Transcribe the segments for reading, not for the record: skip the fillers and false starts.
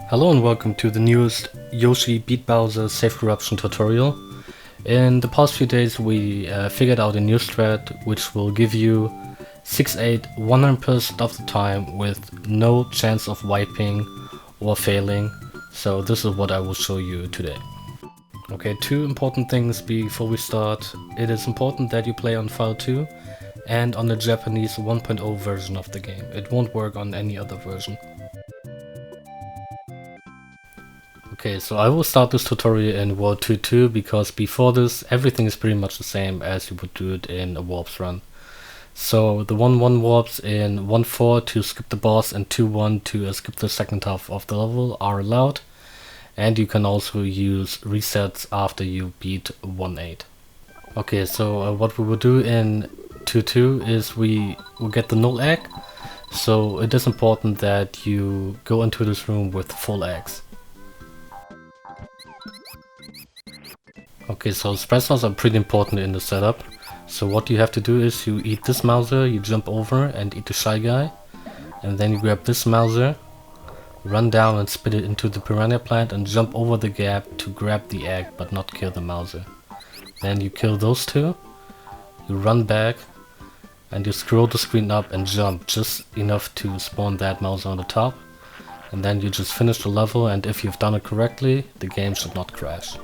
Hello and welcome to the newest Yoshi Beat Bowser safe corruption tutorial. In the past few days we figured out a new strat which will give you 6-8 100% of the time with no chance of wiping or failing. So this is what I will show you today. Okay, two important things before we start. It is important that you play on file 2 and on the Japanese 1.0 version of the game. It won't work on any other version. Okay, so I will start this tutorial in World 2.2 because before this everything is pretty much the same as you would do it in a warps run. So the 1-1 warps in 1-4 to skip the boss and 2-1 to skip the second half of the level are allowed, and you can also use resets after you beat 1-8. Okay, so what we will do in 2.2 is we will get the Null Egg, so it is important that you go into this room with full eggs. Okay, so strats are pretty important in the setup. So what you have to do is you eat this Mauser, you jump over and eat the Shy Guy. And then you grab this Mauser, run down and spit it into the Piranha Plant and jump over the gap to grab the egg but not kill the Mauser. Then you kill those two, you run back, and you scroll the screen up and jump just enough to spawn that Mauser on the top. And then you just finish the level, and if you've done it correctly, the game should not crash.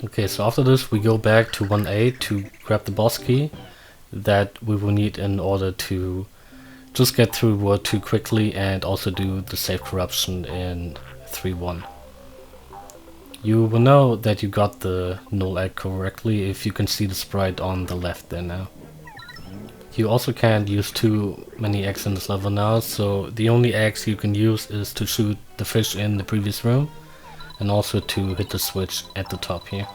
Okay, so after this we go back to 1-8 to grab the boss key that we will need in order to just get through World 2 quickly and also do the safe corruption in 3-1. You will know that you got the Null Egg correctly if you can see the sprite on the left there now. You also can't use too many eggs in this level now, so the only eggs you can use is to shoot the fish in the previous room and also to hit the switch at the top here.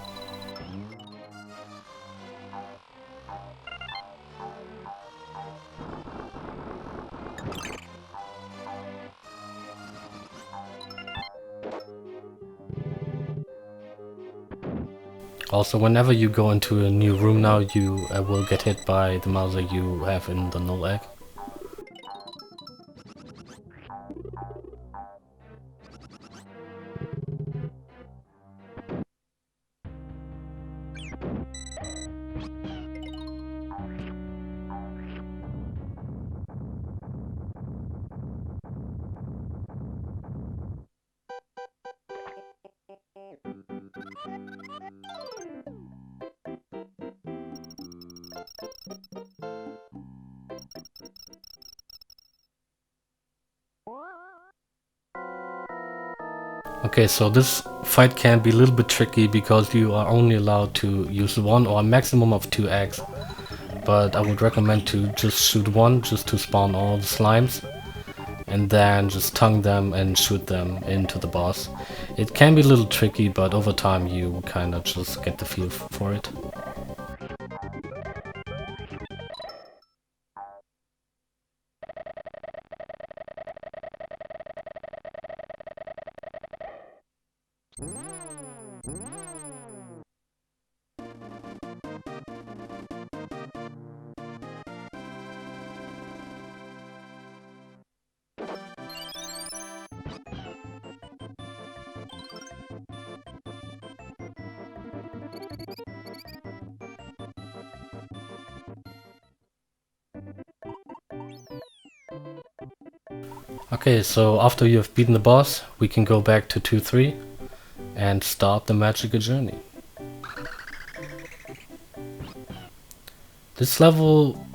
Also, whenever you go into a new room now, you will get hit by the Mauser you have in the Null Egg. Okay, so this fight can be a little bit tricky because you are only allowed to use one or a maximum of 2 eggs. But I would recommend to just shoot one just to spawn all the slimes. And then just tongue them and shoot them into the boss. It can be a little tricky, but over time you kinda just get the feel for it. Okay, so after you have beaten the boss, we can go back to 2-3 and start the magical journey. This level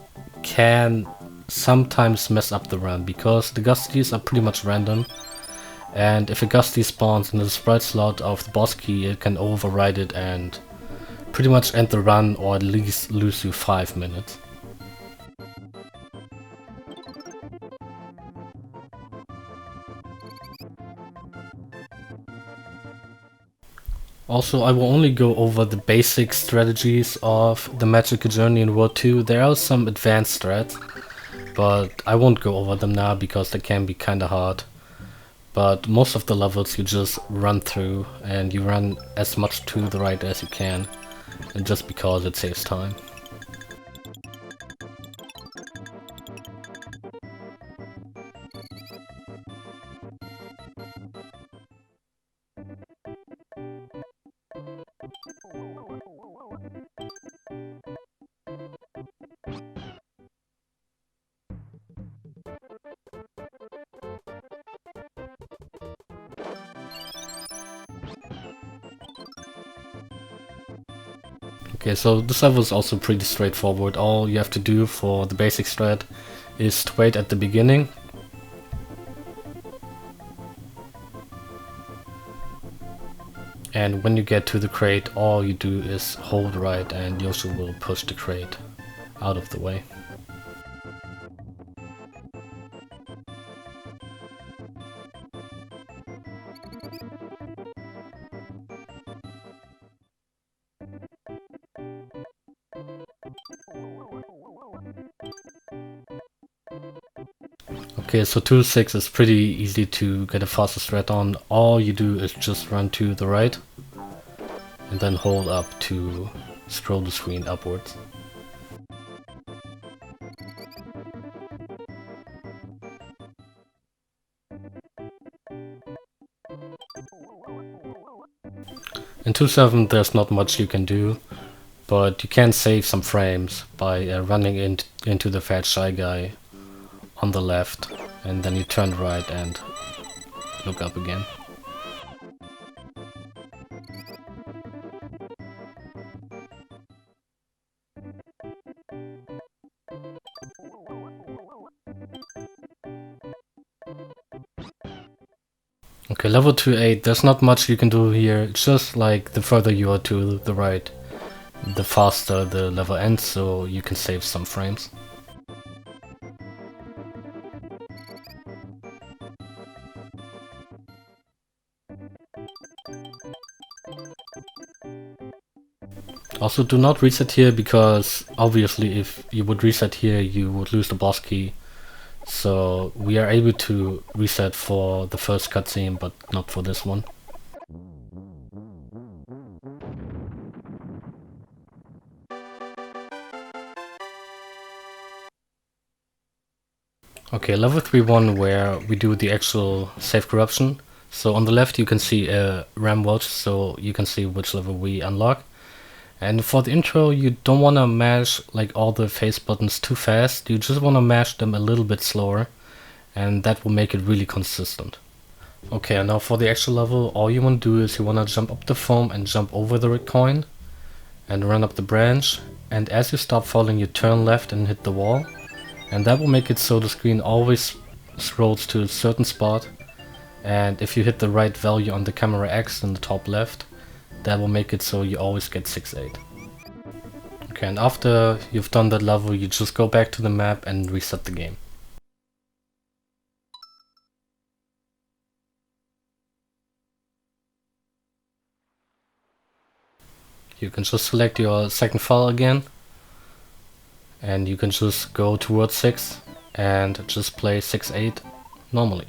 can sometimes mess up the run because the gusties are pretty much random, and if a gusty spawns in the sprite slot of the boss key, it can override it and pretty much end the run or at least lose you 5 minutes. Also, I will only go over the basic strategies of the Magical Journey in World 2. There are some advanced strats, but I won't go over them now because they can be kinda hard. But most of the levels you just run through, and you run as much to the right as you can, and just because it saves time. Okay, so this level is also pretty straightforward. All you have to do for the basic strat is to wait at the beginning. And when you get to the crate, all you do is hold right and Yoshi will push the crate out of the way. Okay, so 2-6 is pretty easy to get a faster strat on. All you do is just run to the right and then hold up to scroll the screen upwards. In 2-7 there's not much you can do, but you can save some frames by running into the fat shy guy on the left, and then you turn right and look up again. Okay, level 2-8, there's not much you can do here. It's just like the further you are to the right, the faster the level ends, so you can save some frames. Also, do not reset here because obviously if you would reset here you would lose the boss key. So we are able to reset for the first cutscene, but not for this one. Okay, level 3-1 where we do the actual save corruption. So on the left you can see a RAM watch, so you can see which level we unlock. And for the intro you don't want to mash like all the face buttons too fast, you just want to mash them a little bit slower, and that will make it really consistent. Okay, and now for the actual level, all you want to do is you want to jump up the foam and jump over the red coin and run up the branch, and as you stop falling you turn left and hit the wall, and that will make it so the screen always scrolls to a certain spot, and if you hit the right value on the camera X in the top left, that will make it so you always get 6-8. Okay, and after you've done that level you just go back to the map and reset the game. You can just select your second file again, and you can just go towards 6 and just play 6-8 normally.